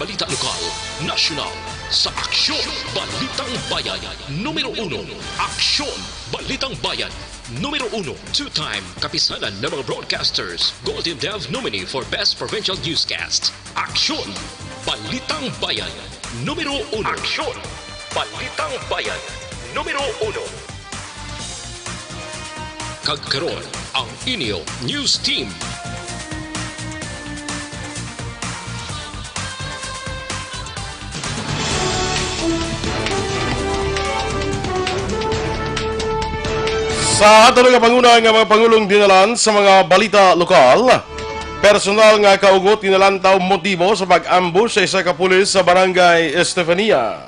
balita lokal, nasyonal, sa Aksyon, Balitang Bayan, Numero 1. Aksyon, Balitang Bayan, Numero 1. Two-time kapisanan ng mga broadcasters, Golden Dove nominee for Best Provincial Newscast. Aksyon, Balitang Bayan, Numero 1. Aksyon, Balitang Bayan, Numero 1. Kagkaroon ang inyong news team. Sa ato nga panguna nga mga Pangulong dinalan sa mga balita lokal, personal nga kaugot dinalantaw motibo sa pag-ambush sa isa ka pulis sa barangay Estefania.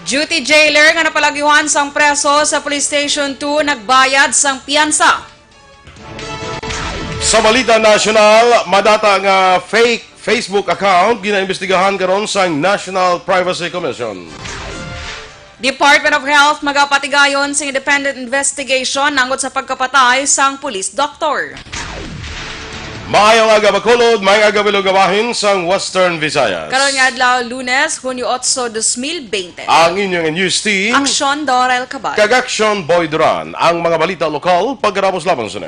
Duty jailer nga napalagyuhan sang preso sa Police Station 2 nagbayad sang piyansa. Sa balita nasyonal, madata nga fake Facebook account ginaimbestigahan karon sang National Privacy Commission. Department of Health magapatigayon sa independent investigation nangot sa pagkapatay sang police doctor. Maayong aga Bacolod, maayong aga Bilogawahin sang Western Visayas. Karon nga adlaw Lunes, Hunyo 8, 2020. Ang inyong news team, Aksyon, Dorel, Cabatu. Aksyon Boy Duran, ang mga balita lokal pagkarapos lamang sa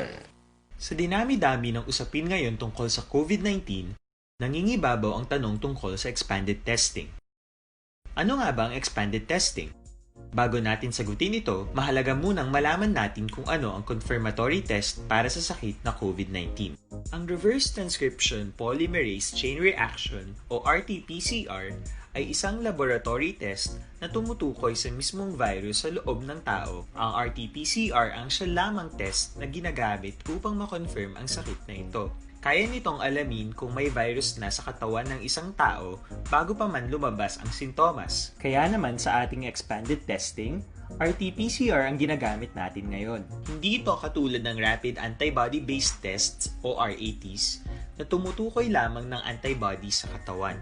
Sa dinami-dami ng usapin ngayon tungkol sa COVID-19, nangingibabaw ang tanong tungkol sa expanded testing. Ano nga ba ang expanded testing? Bago natin sagutin ito, mahalaga munang malaman natin kung ano ang confirmatory test para sa sakit na COVID-19. Ang reverse transcription polymerase chain reaction o RT-PCR ay isang laboratory test na tumutukoy sa mismong virus sa loob ng tao. Ang RT-PCR ang siya lamang test na ginagamit upang makonfirm ang sakit na ito. Kaya nitong alamin kung may virus na sa katawan ng isang tao bago pa man lumabas ang sintomas. Kaya naman sa ating expanded testing, RT-PCR ang ginagamit natin ngayon. Hindi ito katulad ng rapid antibody-based tests o RATs na tumutukoy lamang ng antibodies sa katawan.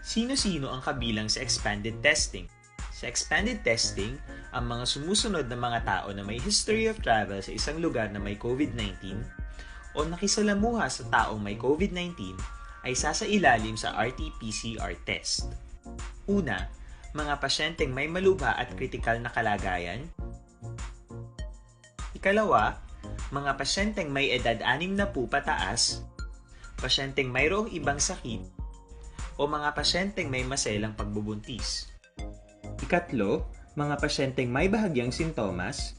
Sino-sino ang kabilang sa expanded testing? Sa expanded testing, ang mga sumusunod na mga tao na may history of travel sa isang lugar na may COVID-19 o nakisalamuha sa taong may COVID-19 ay sasailalim sa RT-PCR test. Una, mga pasyenteng may malubha at kritikal na kalagayan. Ikalawa, mga pasyenteng may edad 60 pataas, pasyenteng mayroong ibang sakit, o mga pasyenteng may maselang pagbubuntis. Ikatlo, mga pasyenteng may bahagyang sintomas.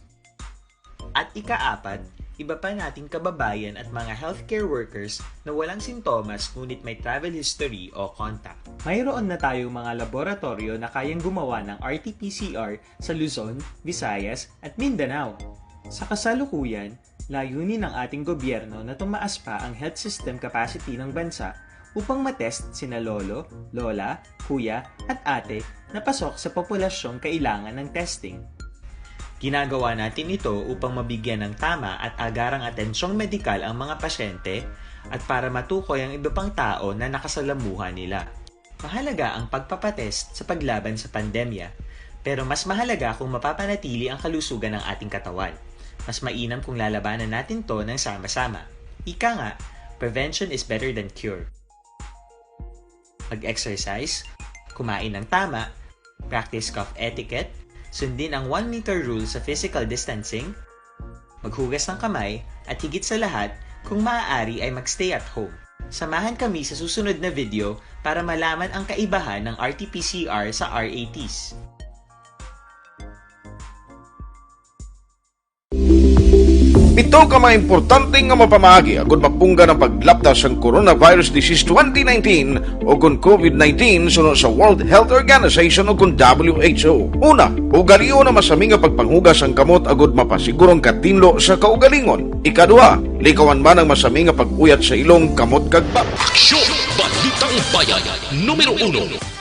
At ikaapat, iba pa nating kababayan at mga healthcare workers na walang sintomas ngunit may travel history o contact. Mayroon na tayong mga laboratorio na kayang gumawa ng RT-PCR sa Luzon, Visayas at Mindanao. Sa kasalukuyan, layunin ng ating gobyerno na tumaas pa ang health system capacity ng bansa upang matest sina lolo, lola, kuya at ate na pasok sa populasyong kailangan ng testing. Ginagawa natin ito upang mabigyan ng tama at agarang atensyong medikal ang mga pasyente at para matukoy ang iba pang tao na nakasalamuha nila. Mahalaga ang pagpapatest sa paglaban sa pandemya, pero mas mahalaga kung mapapanatili ang kalusugan ng ating katawan. Mas mainam kung lalabanan natin to ng sama-sama. Ika nga, prevention is better than cure. Mag-exercise, kumain ng tama, practice cough etiquette, sundin ang 1 meter rule sa physical distancing, maghugas ng kamay, at higit sa lahat, kung maaari ay magstay at home. Samahan kami sa susunod na video para malaman ang kaibahan ng RT-PCR sa RATs. Ito ka mga importante nga mapamagi agud mapungga ng paglaptas ang Coronavirus Disease 2019 o kung COVID-19 sunod sa World Health Organization o kung WHO. Una, ugaliyo na masami nga pagpanghugas ang kamot agud mapasigurong katinlo sa kaugalingon. Ikadua, likawan man ang masami nga pag-uyat sa ilong kamot kag bab. Aksyon, Balitang Bayan, Numero 1.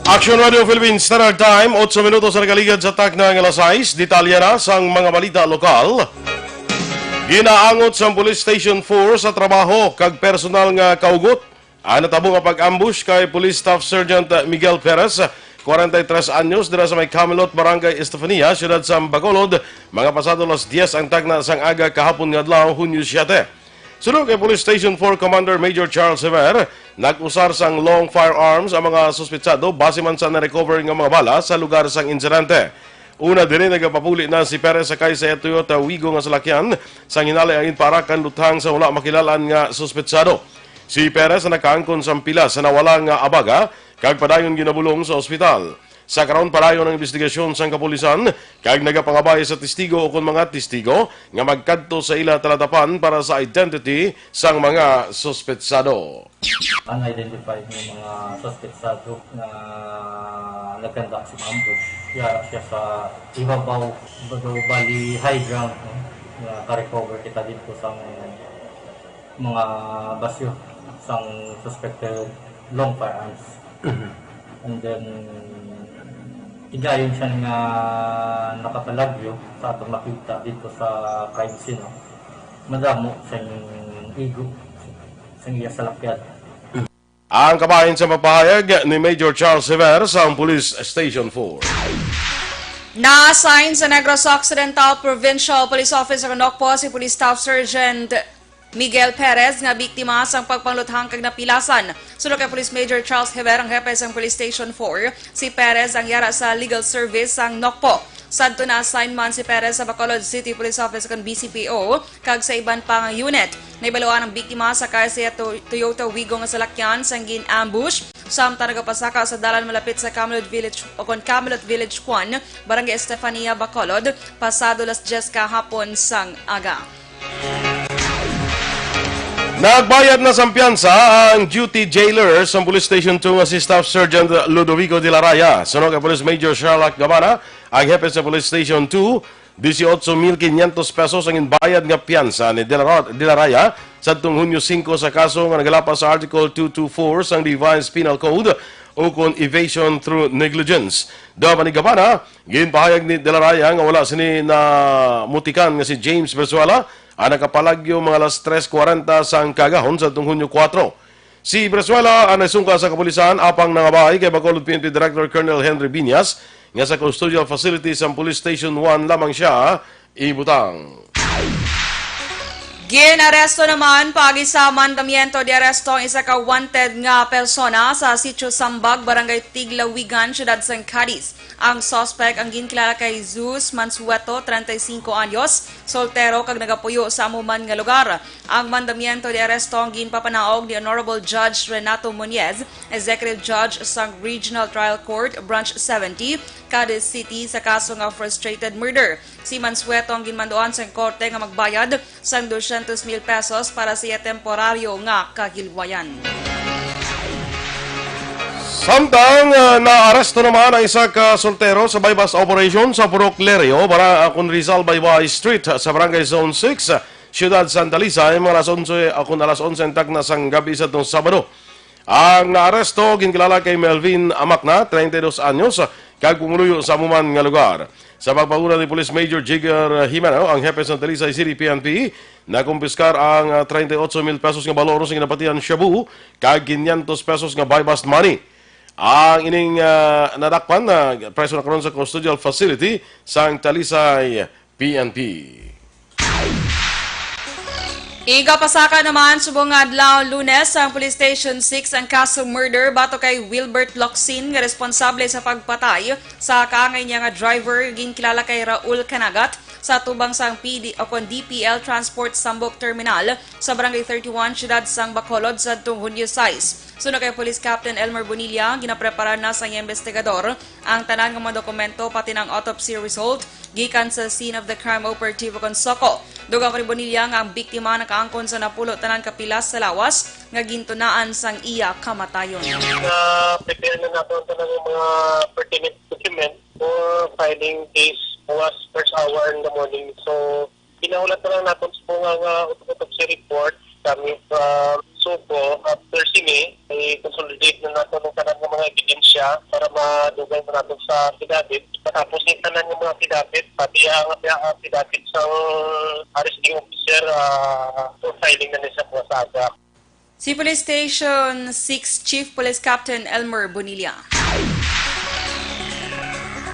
Aksyon Radio Philippines Standard Time, 8 minutos na nagaligad sa tak ng alas 6. Detalya na sa mga balita lokal. Ginaangot sa Police Station 4 sa trabaho kag personal nga kaugot. Natabo nga pag-ambush kay Police Staff Sergeant Miguel Perez 43 anyos dira sa may Camelot, Barangay Estefania, siyudad sa Bacolod. Mga pasado las 10 ang tagna sang aga kahapon nga adlaw, Hunyo 7. Sunod kay Police Station 4 Commander Major Charles Sever, nag-usar sang long firearms ang mga suspetsado base man sa na-recover nga mga bala sa lugar sang insidente. Una din nagapapuli na si Perez sakay sa Toyota Wigo nga salakyan sang hinali ang parakan luthang sa wala makilalan nga suspetsado. Si Perez nakaangkon sa pila sa nawala nga abaga kag padayon ginabulong sa ospital. Sa karon padayon ang investigasyon sang kapulisan kag nagapangabay sa testigo o kon mga testigo nga magkadto sa ila talatapan para sa identity sang mga suspetsado. Unidentified ng mga suspetsado na nagkanda sa ambush. Yara siya sa ibabaw, bali high ground. Na ka-recover kita dito sa mga basyo sang suspected long firearms. And then, igayon siya nga nakapalagyo sa atong makita dito sa crime scene. Madamo sa igo sa iya salakyan. Ang kabahin sa mapahayag ni Major Charles Sever sa Police Station 4. Na-assign sa Negros Occidental Provincial Police Officer Nokpo si Police Staff Sergeant Miguel Perez nga biktima sang pagpangluthang kag napilasan. Sulod kay Police Major Charles Heber ang hepe sang Police Station 4, si Perez ang yara sa legal service sang Nokpo. Sadto na assign man si Perez sa Bacolod City Police Office kan BCPO kag sa iban pang unit. Naibaluan ang biktima sa kaya Toyota Wigo nga salakyan sang gin-ambush samtang nagapasaka sa dalan malapit sa Camelot Village o kon Camelot Village 1, Barangay Estefania, Bacolod, pasado las 10 kahapon sang aga. Nagbayad na sa piyansa ang duty jailer sa Police Station 2 nga si Staff Sergeant Ludovico de la Raya. Sunod kay Police Major Sherlock Gabana, ang hepe sa Police Station 2, 18,500 pesos ang inbayad nga piyansa ni de la Raya sa Hunyo 5 sa kaso nga nagalapas sa Article 224 sang Revised Penal Code o kon evasion through negligence. Dapat ni Gabana, ginpahayag ni de la Raya nga wala sini na mutikan nga si James Bersuela ang nakapalagyo mga alas 3:40 sang kagahon sa Hunyo 4. Si Bersuela ang naisungka sa kapulisan apang nangabay kay Bacolod PNP Director Colonel Henry Biñas nga sa custodial facility sa Police Station 1 lamang siya ibutang. Ginaresto naman pagi sa mandamiento de aresto ang isa ka wanted nga persona sa Sitio Sambag, Barangay Tiglawigan, Siyudad San Cadiz. Ang suspect ang ginkilala kay Zeus Mansueto, 35 anyos, soltero kag nagapuyo sa amuman nga lugar. Ang mandamiento de aresto ang ginpapanaog ni Honorable Judge Renato Muñez, Executive Judge sa Regional Trial Court, Branch 70, Cadiz City sa kaso nga frustrated murder. Si Mansueto ang ginmandoan sa korte nga magbayad sang 200,000 pesos para sa temporaryo nga kahilwayan. Samtang naaresto naman ang isa ka soltero sa bypass operation sa Purok Lerio para kung Rizal Baybay Street sa Barangay Zone 6, Siyudad Santa Lisa, mga alas 11 ang tagna sang gabi sa itong Sabado. Ang naaresto ginkilala kay Melvin Amakna, 32 anyos, kag pumuluyo sa amuman nga lugar. Sa pagpauna ni Police Major Jigger Jimeno, ang hepe sa Talisay City PNP, nakumpiskar ang 38,000 pesos nga baloro sa ginapatian shabu kag 500 pesos nga buy-bust money. Ang ining nadakpan na preso na karon sa custodial facility sa Talisay PNP. Igapasaka naman subong adlaw Lunes sa Police Station 6 ang kasong murder bato kay Wilbert Locsin nga responsable sa pagpatay sa kaangay niya nga driver ginkilala kay Raul Canagat sa tubang sang DPL Transport Sambok Terminal sa Barangay 31, Siyudad sang Bacolod sa Hunyo 6. Sunod kay Police Captain Elmer Bonilla, ginaprepara na sa investigador ang tanan ng mga dokumento pati ng autopsy result gikan sa scene of the crime operative Consoko. Dugang pa ni Bonilla nga ang biktima nakaangkon sa napulo tanan kapilas sa lawas nga gintunaan sang iya kamatayon. Prepare na natin ng mga pertinent document for filing case was first hour in the morning. So, pinaulat na lang natin sa mga autopsy report coming from Subo. After sini, i-consolidate na natin ang kanan ng mga ebidensya para madugay na natin sa affidavit. Tapos yung kanan ng mga affidavit, pati ang affidavit sa arresting officer for filing na nisa po sa aga. Si Police Station 6 Chief Police Captain Elmer Bonilla.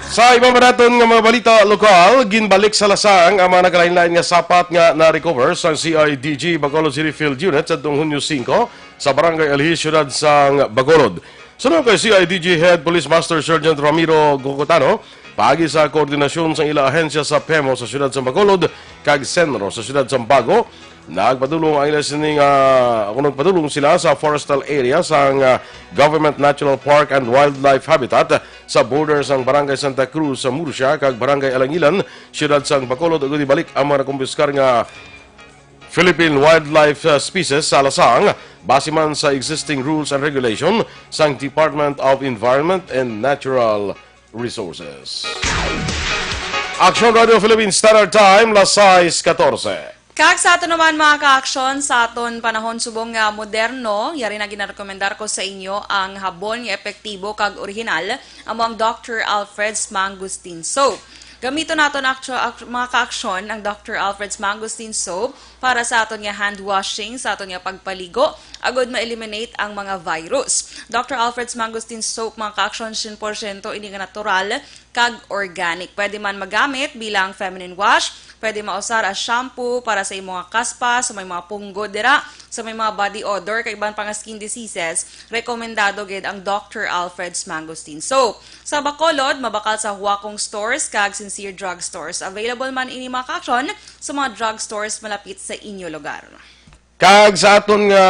Sa ibang maraton nga mga balita lokal, ginbalik sa lasang ang mga naglain-lain nga sapat nga na-recover sa CIDG Bacolod City Field Unit sa Hunyo 5 sa Barangay Alhi, Siyudad sang Bacolod. Sunod kay CIDG Head Police Master Sergeant Ramiro Gocotano, paagi sa koordinasyon sa ila ahensya sa PEMO sa Siyudad sang Bacolod, kag Senro sa Siyudad sang Bago, nagpadulong ang ila sining nagpadulong sila sa forestal area sa Government National Park and Wildlife Habitat sa borders ng Barangay Santa Cruz sa Murcia kag Barangay Alangilan, Siyudad sang Bacolod ug ibalik ang mga nakumpiskar nga Philippine wildlife species sa lasang base man sa existing rules and regulation sang Department of Environment and Natural Resources. Aksyon Radio Philippine Standard Time, las 6:14. Kag sa ato naman mga ka-aksyon, sa aton panahon subong nga moderno, yari na ginarekomendar ko sa inyo ang habon nga epektibo kag original among Dr. Alfred's Mangosteen Soap. Gamito naton mga ka-aksyon ang Dr. Alfred's Mangosteen Soap para sa aton nga hand washing, sa aton nga pagpaligo, agod ma-eliminate ang mga virus. Dr. Alfred's Mangosteen Soap, mga ka-aksyon, 100% ini nga natural kag organic. Pwede man magamit bilang feminine wash, pwede mausar as shampoo para sa imong mga kaspa, sa may mga punggod dira, sa may mga body odor, kay ibang pang skin diseases, rekomendado gid ang Dr. Alfred's Mangosteen Soap. Sa Bacolod, mabakal sa Huwakong Stores kag Sincere Drug Stores. Available man ini mga ka-aksyon sa mga drug stores malapit sa inyo lugar. Kag sa aton nga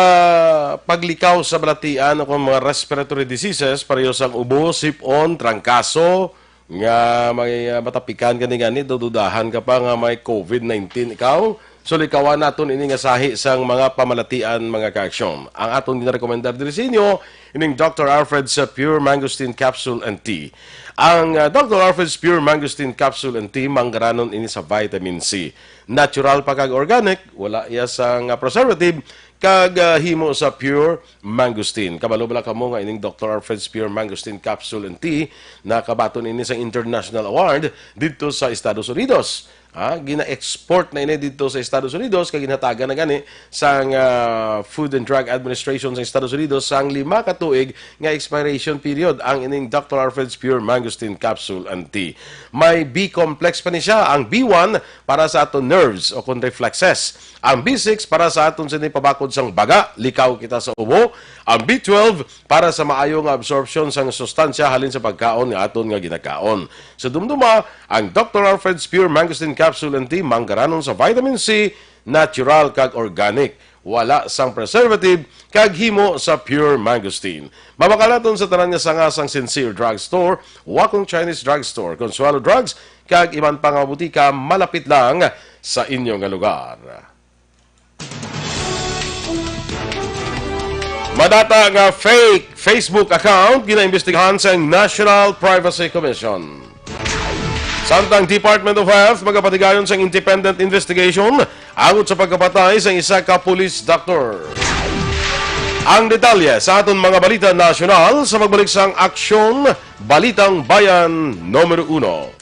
paglikaw sa balatian o mga respiratory diseases, pareho sang ubo, sipon, trangkaso, nga may matapikan gani dududahan ka pa nga may COVID-19 ikaw. So likawan naton ini nga sahi sang mga pamalatian mga ka-aksyon. Ang aton ginarekomendar diri sa inyo ining Dr. Alfred's Pure Mangosteen Capsule and Tea. Ang Dr. Alfred's Pure Mangosteen Capsule and Tea manggaranon ini sa vitamin C. Natural pa kag organic, wala iya sang preservative kag himo sa pure mangosteen. Kabalo bala kamo nga ining Dr. Alfred's Pure Mangosteen Capsule and Tea na kabaton ini sa International Award dito sa Estados Unidos. Gina-export na ini dito sa Estados Unidos kag ginhatagan na gani sang Food and Drug Administration sa Estados Unidos sang 5 ka tuig nga expiration period ang ining Dr. Alfred's Pure Mangosteen Capsule and Tea. May B-complex pa ni siya, ang B1 para sa aton nerves o kun reflexes, ang B6 para sa aton sinipabakod sang baga, likaw kita sa ubo, ang B12 para sa maayong absorption sang sustansya halin sa pagkaon nga aton nga ginakaon. Sa dumduma, ang Dr. Alfred's Pure Mangosteen Capsule and Tea manggaranon sa vitamin C, natural kag organic, wala sang preservative kag himo sa pure mangosteen. Mabakalaton sa tanan nga sanga sang Sincere Drug Store, Wakong Chinese Drug Store, Consuelo Drugs kag iban pang mga butika malapit lang sa inyong lugar. Madata nga fake Facebook account ginaimbestigahan sa National Privacy Commission. Samtang Department of Health magapatigayon sa independent investigation agot sa pagkapatay sa isa ka police doctor. Ang detalye sa aton mga balita nasyonal sa magbalik sang Aksyon Balitang Bayan Numero 1.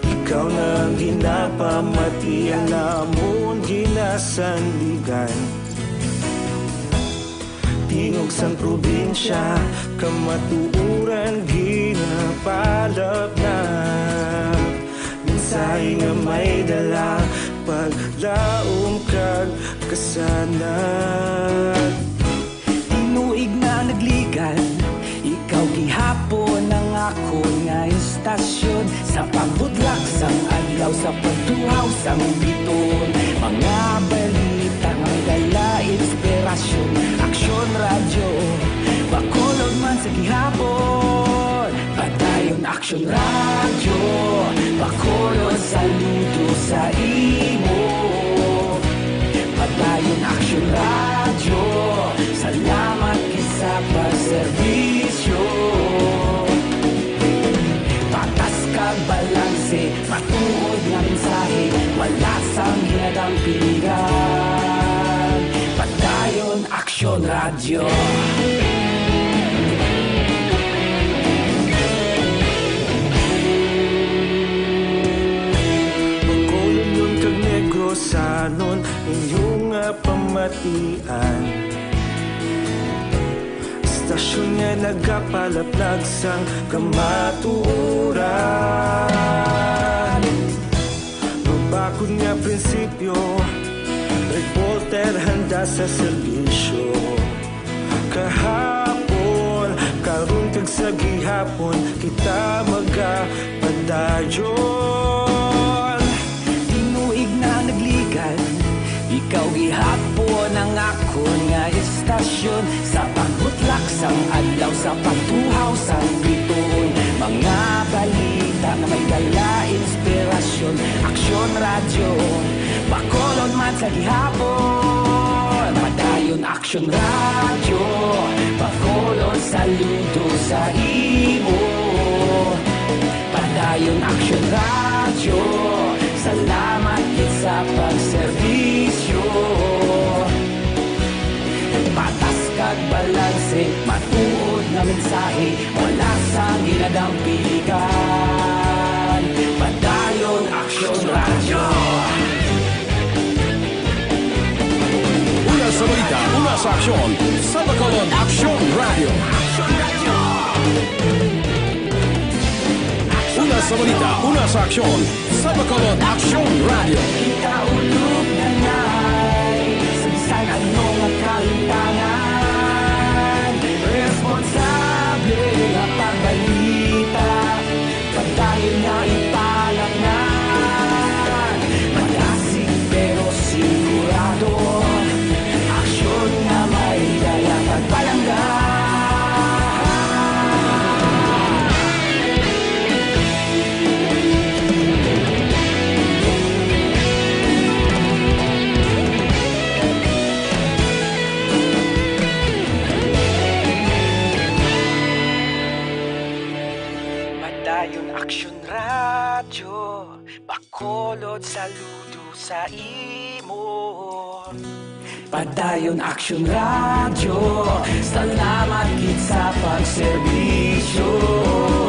Ikaw nang ginapamati, alamon ginasandigan. Tingog sang probinsya, kamatuuran ginapalap na. Minsay nga may dala, paglaom kag kasanat. Tinuig na nagligan, ikaw gihapon ang ako nga istasyon. Sa pagbudlak sang adlaw, sa pagtuhaw sang biton. Mga balita ang dala, inspirasyon. Aksyon radyo, Bacolod man sa gihapon. Padayon Aksyon radyo, Bacolod saludo sa imo. Padayon Aksyon radyo, salamat isa pagserbisyo. Patas kag balanse, matuod nga mensahe, Aksyon Radio. Magkulong yung tagnegro sa nun inyong pamatian. Stasyon nga nagapalaplag sang kamaturan. Mabakod nga prinsipyo, reporter handa sa serbisyo. Kahapon, karong kag sa gihapon, kita magapadayon. Tinuig na nagligan, ikaw gihapon ang akon nga istasyon. Sa pagbutlak sang adlaw, sa pagtuhaw sang bituon, mga balita na may dala inspirasyon. Aksyon Radio, bakolon man sa gihapon. Padayon Aksyon Radio, bakolon saludo sa imo. Padayon Aksyon Radio, salamat gid sa pagserbisyo. Patas kag balanse, matuod na mensahe, wala sang ginadampilikan. Padayon Aksyon Radio. Una sa balita, una sa aksyon, sa bakolon Aksyon Radio. Una sa balita, una sa aksyon, sa bakolon Aksyon Radio. Kita ulog na ngay, sabisan anong ang kalintangan. Responsable na pagbalita, pagdayon na ipalaknan. Malasig pero sigurado, aksyon na may dala pagpalanggan. Madayon Aksyon Radio, bakolod saludo sa imo. Padayon Aksyon Radio, salamat gid sa pagserbisyo.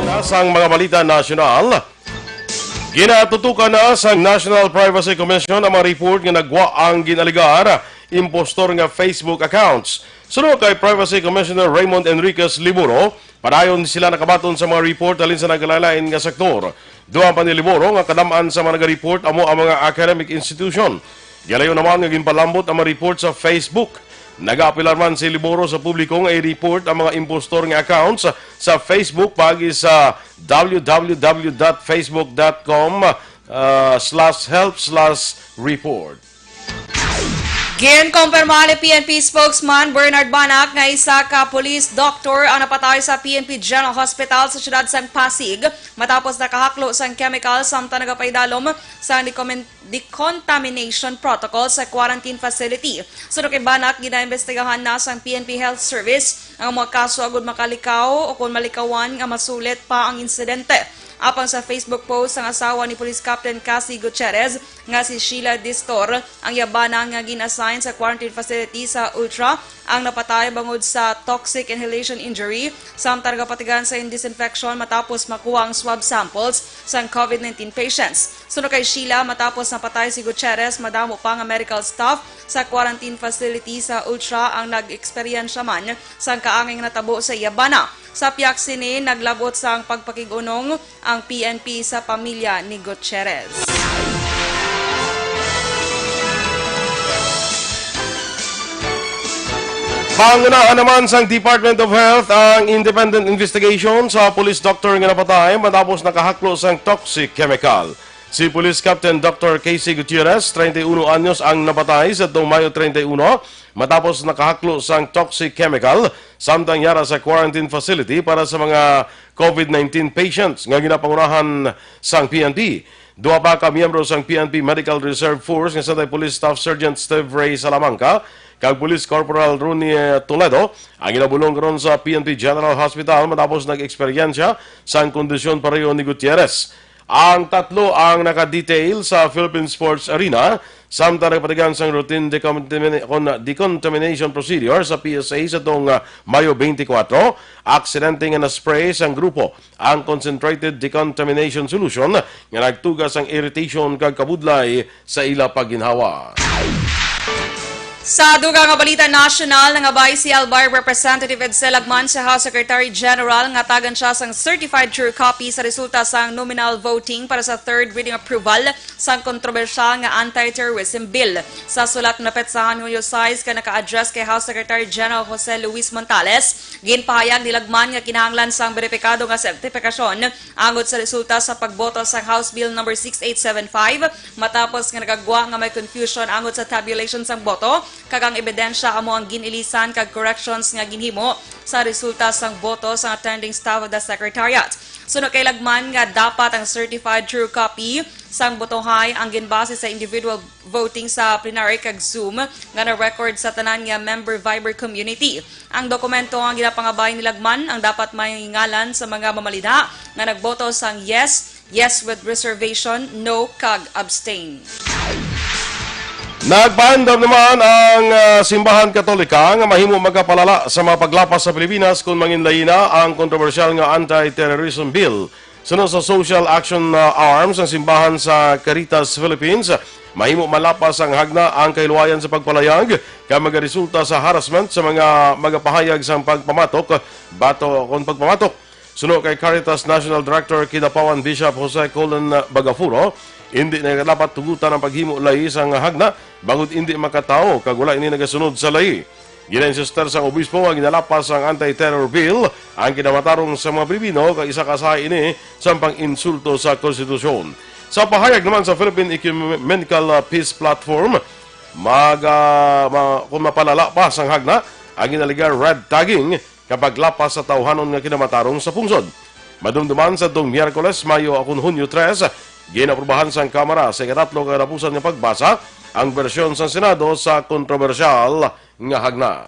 Nasang mga balita nasyonal, ginatutukan na sa National Privacy Commission ang mga report nga nagwa ang ginaligar impostor nga Facebook accounts. Sunod kay Privacy Commissioner Raymond Enriquez Liburo, padayon sila nakabaton sa mga report alin sa nagalalain nga sektor. Duha pa ni Liburo nga kadamaan sa mga nag-report amo ang mga academic institution. Galayo naman nga ginpalambot ang mga report sa Facebook. Nag-aapilar man si Liburo sa publiko nga i-report ang mga impostor nga accounts sa Facebook pagi sa www.facebook.com/help/report. Ginkumpirma ni PNP spokesman Bernard Banak nga isa ka police doctor ang napatay sa PNP General Hospital sa siyudad sang Pasig matapos nakahaklo sang chemical samtang nagapaydalom sa decontamination protocol sa quarantine facility. Sunod kay Banak, ginaimbestigahan na sang PNP Health Service ang mga kaso agud makalikaw o kung malikawan nga masulit pa ang insidente. Apang sa Facebook post ang asawa ni Police Captain Cassie Gutierrez nga si Sheila Distor ang yabana nga ginassign sa quarantine facility sa Ultra ang napatay bangod sa toxic inhalation injury samtang nagapatigan sa disinfection matapos makuha ang swab samples sa COVID-19 patients. Sunod kay Sheila, matapos napatay si Gutierrez, madamo pa nga medical staff sa quarantine facility sa Ultra ang nag-eksperyensya man sa kaanging natabo sa yabana. Sa piyak sini, naglabot sa pagpakigunong ang PNP sa pamilya ni Gutierrez. Pangunahan naman sa Department of Health ang independent investigation sa police doctor nga napatay matapos nakahaklo sang toxic chemical. Si Police Captain Dr. Casey Gutierrez, 31 anyos ang napatay sa Mayo 31 matapos nakahaklo sang toxic chemical samtang yara sa quarantine facility para sa mga COVID-19 patients nga ginapangunahan sang PNP. Dua pa ka miyembro sang PNP Medical Reserve Force nga sa Police Staff Sergeant Steve Ray Salamanca kag Police Corporal Ronnie Toledo ang ginabulong karon sa PNP General Hospital matapos nag-eksperyensya sang kondisyon pareho ni Gutierrez. Ang tatlo ang naka-detail sa Philippine Sports Arena Samtang nagpatigan sang routine decontamination procedure sa PSA sa tong Mayo 24, aksidente nga na-spray sang grupo ang concentrated decontamination solution nga nagtugas ang irritation kag kabudlay sa ila pagginhawa. Sa dugang nga balita national, nangabay si Albay Representative Ed Selagman sa House Secretary General nga tagan siya sang certified true copy sa resulta sang nominal voting para sa third reading approval sang kontrobersyal nga anti-terrorism bill. Sa sulat na petsahan Hunyo 6 ka naka-address kay House Secretary General Jose Luis Montales, ginpahayag ni Lagman nga kinahanglan sang beripikado nga sertifikasyon angod sa resulta sa pagboto sang House Bill number 6875 matapos nga nagagwa nga may confusion angod sa tabulation sang boto kagang ebidensya amo ang ginilisan kag corrections nga ginhimo sa resulta sang boto sa attending staff of the Secretariat. Suno kay Lagman nga dapat ang certified true copy sang botohay ang ginbase sa individual voting sa plenary kag Zoom nga na-record sa tanan nga member Viber community. Ang dokumento ang ginapangabay ni Lagman ang dapat may ngalan sa mga mamalida nga nagboto sang yes, yes with reservation, no kag abstain. Nagpaandam naman ang simbahan katolika nga mahimo magkapalala sa mga paglapas sa Pilipinas kung manginlayina ang kontrobersyal nga anti-terrorism bill. Sunod sa Social Action Arms ang simbahan sa Caritas, Philippines, mahimo malapas ang hagna ang kailuwayan sa pagpalayag kay magaresulta sa harassment sa mga magapahayag sa pagpamatok kung pagpamatok. Sunod kay Caritas National Director Kidapawan Bishop Jose Colin Bagafuro, hindi na dapat tugutan ang paghimo lahi sang hagna bangod hindi makatao kag wala ini nagasunod sa lahi. Ginensister sang obispo nga ginalapas ang anti-terror bill ang kinamatarong sa mga Pilipino kag isa kasahi ini sa pang-insulto sa konstitusyon. Sa pahayag naman sa Philippine Ecumenical Peace Platform, kung mapalala pa sang hagna ang ginaligar red tagging kapag lapas sa tawhanon nga kinamatarong sa pungsod. Madumduman sa dong Miyerkules, Mayo akong Hunyo 3, ginaprubahan sang Kamara sa ikatatlo kadapusan nga pagbasa ang bersyon sa Senado sa kontrobersyal nga hagna.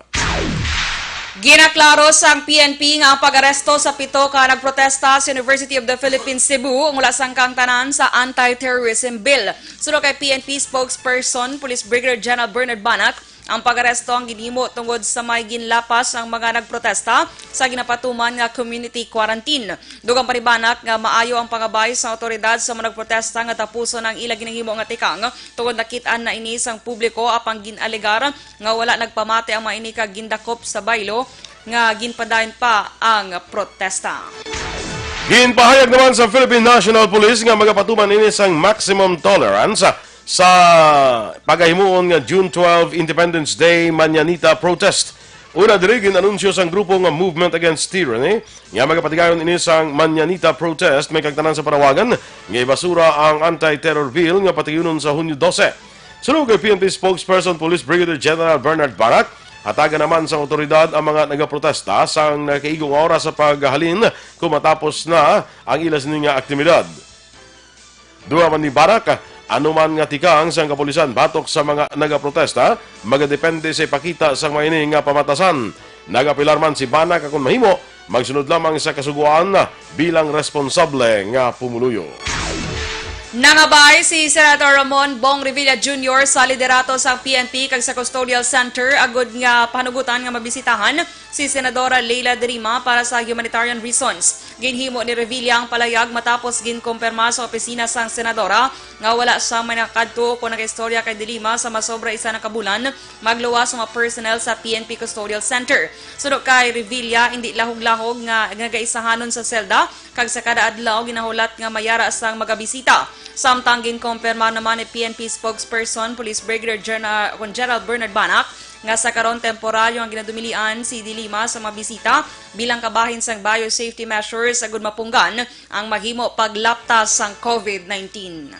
Ginaklaro sang PNP nga ang pag-aresto sa 7 ka nagprotesta sa University of the Philippines, Cebu mula sang kangtanan sa anti-terrorism bill. Sunod kay PNP spokesperson Police Brigadier General Bernard Banac, ang pag-aresto ang ginhimo tungod sa may ginlapas ang mga nagprotesta sa ginapatuman nga community quarantine. Dugang panibanak nga maayo ang pangabay sa otoridad sa mga nagprotesta nga tapuson ang ila ginahimo nga tikang tungod nakitaan na ini sang publiko apang ginalegar nga wala nagpamati ang maini kag gindakop sa baylo nga ginpadayon pa ang protesta. Ginpahayag naman sa Philippine National Police nga magapatuman ini sang maximum tolerance sa pagahimuon nga June 12 Independence Day Manyanita Protest. Una diri ginanunsyo sang grupo nga Movement Against Tyranny nga magapatigayon ini sang Manyanita Protest may kagtanan sa parawagan nga ibasura ang anti-terror bill nga patigyunon sa Hunyo 12. Sunod kay PNP spokesperson Police Brigadier General Bernard Banac, hatagan naman sa otoridad ang mga nagaprotesta sang nakaigong oras sa paghalin kung matapos na ang ilas nga aktibidad. Duha man ni Banac, anuman nga tikang sang kapulisan batok sa mga nagaprotesta, magadepende sa ipakita sa mga ini nga pamatasan. Nagapilar man si Banac kung mahimo, magsunod lamang sa kasuguan bilang responsable nga pumuluyo. Nangabay si Senator Ramon Bong Revilla Jr. sa liderato sa PNP kag sa Custodial Center agud nga panugutan nga mabisitahan si Senadora Leila de Lima para sa humanitarian reasons. Ginhimo ni Revilla ang palayag matapos ginkumpirma sa opisina sang senadora nga wala sa may nakadto kung nakaistorya kay de Lima sa masobra isa na kabulan magluwas mga personnel sa PNP Custodial Center. Sunod kay Revilla, hindi lahog-lahog nga gaisahanon sa selda kag sa kada adlaw ginahulat nga mayara sang magabisita. Samtang ginkumpirma naman ni PNP spokesperson Police Brigadier General Bernard Banac nga sa karon temporaryo ang ginadumilian si de Lima sa mabisita bilang kabahin sang biosafety measures agud mapunggan ang maghimo paglaptas sang COVID-19.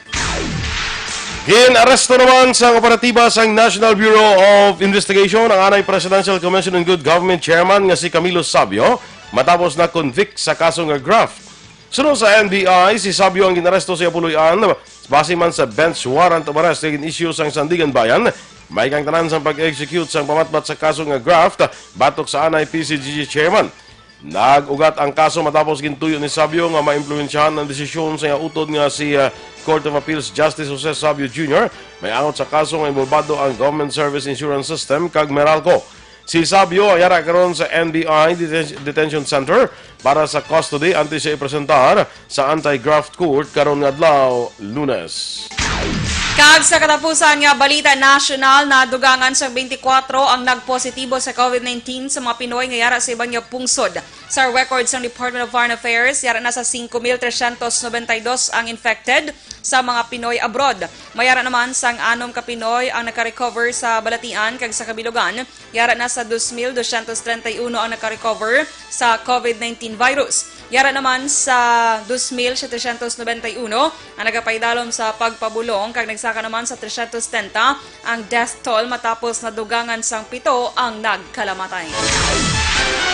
Ginaresto naman sa operatiba sang National Bureau of Investigation ang anay Presidential Commission on Good Government Chairman nga si Camilo Sabio matapos na convict sa kaso nga graft. Sunod sa NBI, si Sabio ang ginaresto sa Apuluyan base man sa bench warrant of arrest na issue sang Sandigan Bayan. May kang tanan sa pag-execute sang pamatbat sa kaso nga graft batok sa anay PCGG chairman. Nag-ugat ang kaso matapos gintuyo ni Sabio nga maimpluwensyahan ang desisyon sa utod nga si Court of Appeals Justice Jose Sabio Jr. may angot sa kaso nga involvado ang Government Service Insurance System kag Meralco. Si Sabio ay yara karon sa NBI Detention Center para sa custody antes siya ipresentar sa Anti-Graft Court karon nga adlaw Lunes. Kag sa katapusan nga balita national na dugangan sa 24 ang nagpositibo sa COVID-19 sa mga Pinoy nga yara sa ibang nga pungsod. Sa records ng Department of Foreign Affairs, yara na sa 5,392 ang infected sa mga Pinoy abroad. Mayara naman sang 6 ka Pinoy ang nakarecover sa Balatian kag sa Kabilugan. Yara na sa 2,231 ang nakarecover sa COVID-19 virus. Yara naman sa 2,791 ang nagapaidalom sa pagpabulong kag nagsaka naman sa 370 ang death toll matapos nadugangan sang 7 ang nagkalamatay.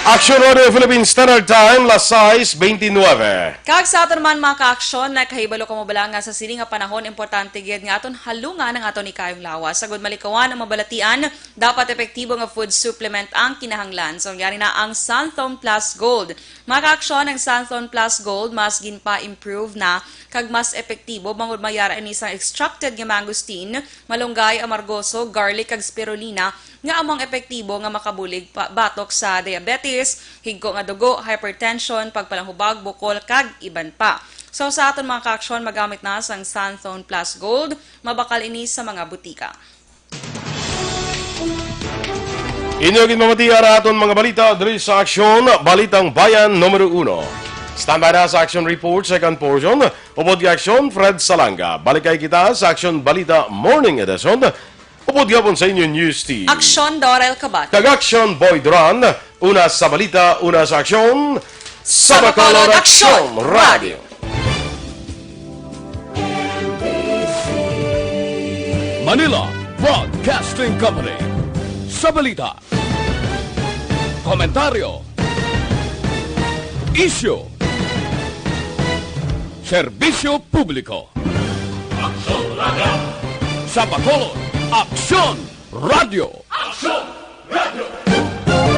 Aksyon Radio Philippine Standard Time, las 6:29. Kag sa aton man mga ka-aksyon, nakahibalo ka mo bala nga sa sili nga panahon, importante gyud nga aton halungan ang aton ikayong lawas. Sagod malikawan ang mabalatian, dapat epektibo nga food supplement ang kinahanglan. So yari na ang Sunthorn Plus Gold. Mga ka-aksyon, ang Sunthorn Plus Gold mas ginpa-improve na kag mas epektibo bangod mayara ini sa extracted nga mangosteen, malunggay, amargoso, garlic kag spirulina nga among epektibo nga makabulig batok sa diabetes, higko nga dugo, hypertension, pagpalanghubag, bukol kag iban pa. So sa aton mga ka-aksyon, magamit na sang Sunthorn Plus Gold, mabakal ini sa mga butika. Inyong mamatiya na aton mga balita diri sa Aksyon, Balitang Bayan Numero 1. Standby na sa Action Report, second portion. Upod ka Aksyon, Fred Salanga. Balikay kita sa Aksyon Balita Morning Edition. Upod ka po sa inyong news team. Aksyon Dorel Cabatu. Kag-Aksyon Boy Duran. Una sa balita, una sa Aksyon. Sa Bacolod Aksyon Radio. Manila Broadcasting Company. Sa balita, komentaryo, isyu, serbisyo publiko. Sa Bacolod Aksyon Radio.